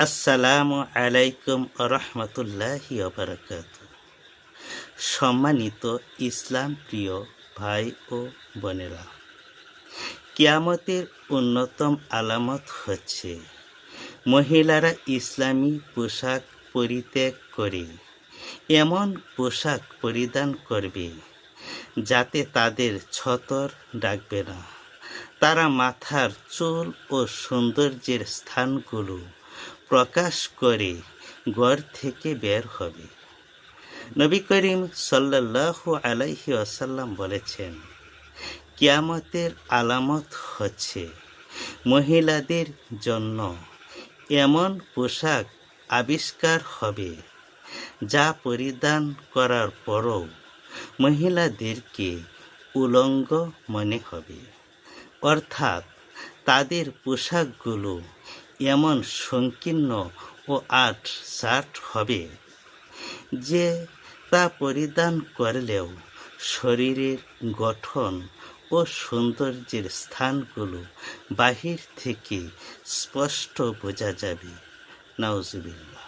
আসসালামু আলাইকুম রহমতুল্লাহি বারাকাতু। সম্মানিত ইসলাম প্রিয় ভাই ও বোনেরা, কিয়ামতের অন্যতম আলামত হচ্ছে মহিলারা ইসলামী পোশাক পরিত্যাগ করে এমন পোশাক পরিধান করবে যাতে তাদের ছতর ডাকবে না। তারা মাথার চুল ও সৌন্দর্যের স্থানগুলো প্রকাশ করে ঘর থেকে বের হবে। নবী করিম সাল্লাল্লাহু আলাইহি ওয়াসাল্লাম বলেছেন, কিয়ামতের আলামত হচ্ছে মহিলাদের জন্য এমন পোশাক আবিষ্কার হবে যা পরিধান করার পরও মহিলাদেরকে উলঙ্গ মনে হবে। অর্থাৎ তাদের পোশাকগুলো এমন সংকীর্ণ ও আঁট-সাঁট হবে যে তা পরিধান করলেও শরীরের গঠন ও সৌন্দর্যের স্থানগুলো বাহির থেকে স্পষ্ট বোঝা যাবে। নাউজুবিল্লাহ।